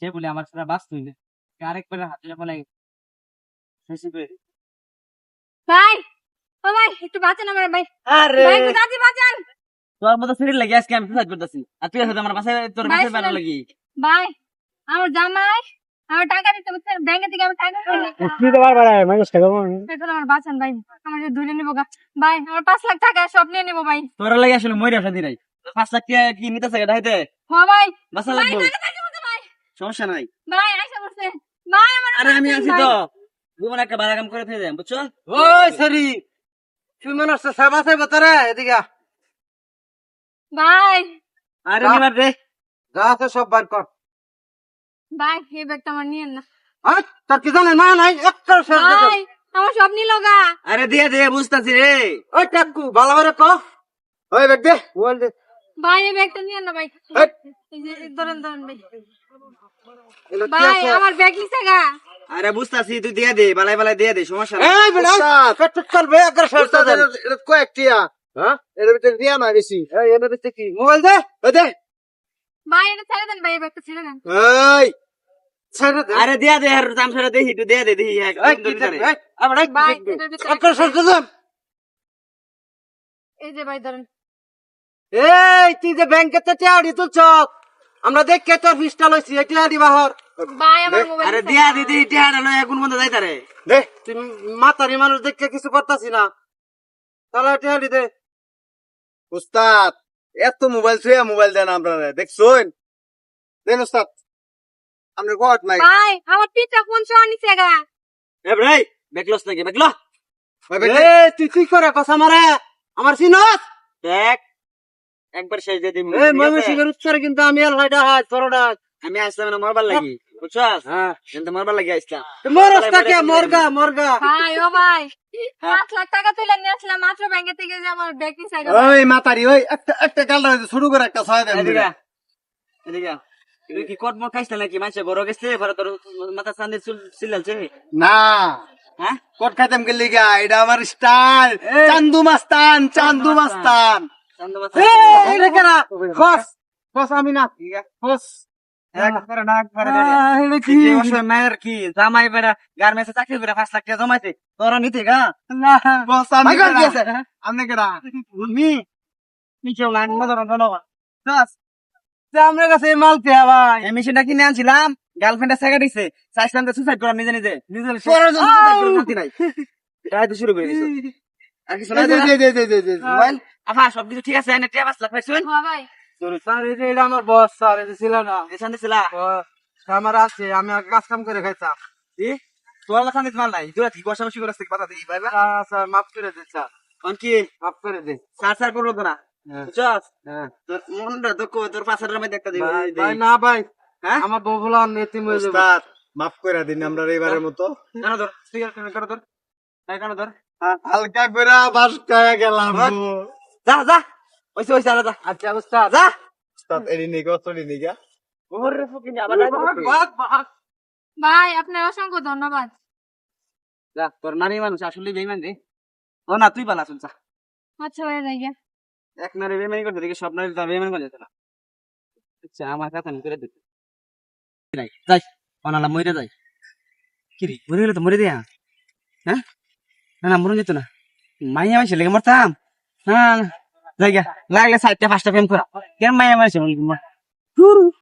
সে বলে আমার সাথে বাঁচতই না, আরেকবার হাতে যখন শেষই করে দিই। ভাই, ও ভাই একটু বাঁচান আমার ভাই। আরে ভাই একটু তাড়াতাড়ি বাঁচান। তোর মতো শরীর লাগে আজকে আমি সুসাইড করতেছি, আর তুই আছে আমার বাসায়, তোর ভাই, বাসায় বানানো লাগি। ভাই আমার জামাই আমার টাকা দিতে বলছে, ব্যাংকে থেকে আমি টাকা তুই তো বারবার মানুষ খেলো এখন আমার বাঁচান ভাই, আমার যে ধরে নিবো গা। ভাই আমার 5 লাখ টাকা সব নিয়ে নেবো ভাই। তোর লাগে আসলে মরে আসা দিরাই 5 লাখ টাকা কি নিতেছে এটা হইতে হ ভাই, বাসা ভাই লাগবো, টাকা চাইছে বলছে ভাই। সমস্যা নাই। ভাই আইসা বলছে ভাই আমার আরে আমি বাঁচান আছি ভাই। তো, জীবন একটা ভালো কাম করে ফেলে যাই, বুঝছো? ওই সরি তুই মনে হচ্ছে সাবাসে বাতারে এদিকে ভাই আরে নিবার রে, যা আছে সব বার কর। ভাই এই ব্যাগটা আমার নিয়েন না তোর কি জানেন মা নাই একটা ভাই, আমার সব নিল গা। আরে দিয়ে দে বুঝতাছি রে। ওই টাকু ভালো করে ক ওই বেগ দে বল দে ভাই এই ব্যাগটা নিয়েন না ভাই। এই। এই যে ধরেন ধরেন ভাই। এলো কি ভাই আছে? আমার ব্যাগ নিছে গা। আরে বুঝতাছি, তুই দিয়ে দে, বালাই বালাই দিয়ে দে, সমস্যা নাই। এই বেটা কত করবে একবার সরতে দে এটা কয়েকটিয়া হ্যাঁ এর ভিতরে দিয়া না বেশি এই এর ভিতরে কি মোবাইল দে ওই দে ভাই এটা ছেড়ে দেন ভাই, এই ব্যাগটা ছেড়ে দেন। এই ছেড়ে দে আরে দিয়া দে, আর তামসাটা দেখি, তুই দিয়ে দে দেখি এই কি দে এই আবার এক ভাই দে এটার ভিতরে একবার সরতে দে এই যে ভাই ধরেন। এই তুই যে ব্যাংকের তো টিয়া দি তুলছ আমরা দেখ কে তোর ফিস্টা লইছি এই টিয়া দি বাহর ভাই আমার মোবাইল আরে দিয়া দিদি টিহাটা লয় এখন বন্ধ যাইতারে। দে তুই মাতারি মানুষ দেখে কিছু করতাছি না তাহলে টিয়া দি দে উস্তাদ এত মোবাইল ছুঁয়ে মোবাইল দেন আপনারা দেখছুন দেন উস্তাদ আমরা গট মাই ভাই আমার পিঠটা ফোন সহ নিছে গা। এ ভাই বেকলস নাকি বেকলো এই তুই কি করে কথা মারে আমার সিনস দেখ, একবার শেষ দিয়ে দিমু। এই মমি সিগার উচ্চারে কিন্তু আমি আর হয়টা হাত তরডা আমি আসলাম না মরবার লাগি, বুঝছস? হ্যাঁ কিন্তু মরবার লাগি আসলাম। মরস্তা কে মরগা মরগা ভাই ও ভাই 5 লাখ টাকা তুলে নিয়ে আসলাম মাত্র ব্যাংকে থেকে, যে আমার ব্যাগ নিছে গা। ওই মাতারি ওই একটা একটা কালটা শুরু করে একটা ছয় দেন এদিকে আ, এদিকে আ। তুই কি কট মট খাইছ নাকি? মাইছে বড় গেছে পরে তোর মাথা চাঁদে চুল চিল্লালছে। না হ্যাঁ কোট খাইতাম গেলি গা এটা আমার স্টাইল চান্দু মাস্তান চান্দু মাস্তান চান্দু এই রে কেনা খস খস আমি না খস একবারে না একবারে এটা কি অবশ্যই মায়ের কি জামাই বেড়া গার্মেন্টসে চাকরি করে 5 লাখ টাকা জমাইছে, তোরা নিতে গা না বস আমি ভাই, কেডা? কি আছে? আপনি কেডা মি মিছে লাইন মদন ধন্যবাদ। যে আমার কাছে এই মাল পেয়া ভাই এই মেশিনটা কিনে আনছিলাম, গার্লফ্রেন্ডে সেকা দিছে, চাইছিলাম যে সুসাইড করাম নিজে নিজে, নিজের পরে যদি suicide করার শান্তি নাই। এটাই তো শুরু করে দিছো। আর কিছু নাই মোবাইল আফা সব কিছু ঠিক আছে, এনে টিয়া 5 লাখ পাইছুন। হ্যাঁ ভাই স্যার এটা আমার বস স্যার এটা ছিল না এখান দিছিলা আমার আছে আমি আর কাজ কাম করে খাইতাম কি তোর মাথা নিতে মাল নাই, তুই কি বসাবসি করে কথা দিই ভাই স্যার মাফ করে দিন স্যার কোন কি মাফ করে দিন সার সার করবো তো না, হ্যাঁ। বুঝছস? হ্যাঁ তোর মনটা তো তোর 5 মধ্যে একটা দিবি। ভাই না ভাই হ্যাঁ আমার বউগুলো নেতিম হয়ে যাবে মাফ করে দিন আমরা এবারের মতো কেন ধর স্পিকার কেন ধর, তাই কেন ধর, হালকা করে বাস খায়া গেলাম যা যা ওইসে ওইসে আলাদা আচ্ছা অবস্থা যা। উস্তাদ এরি নিগা চলি নিগা ওরে ফুকিনি আবার যাইতে হবে। ভাই আপনার অসংখ্য ধন্যবাদ। যা তোর নারী মানুষ আসলে বেইমান রে। ও না তুই বালা শুনছা, আচ্ছা ভাই যাই গিয়া। এক নারী বেইমানি করতে দেখি সব নারী তো বেইমান করে যেত না। আচ্ছা আমার কথা নি করে দিতে নাই যাই অনালা মরে যাই, কি রে মরে গেলে তো মরে দিয়া, হ্যাঁ না না মরুন যেত না, মাইয়া মাইছে লেগে মরতাম না, যাই গা লাগলে 4টা 5টা প্রেম করা কেন মাইয়া মাইছে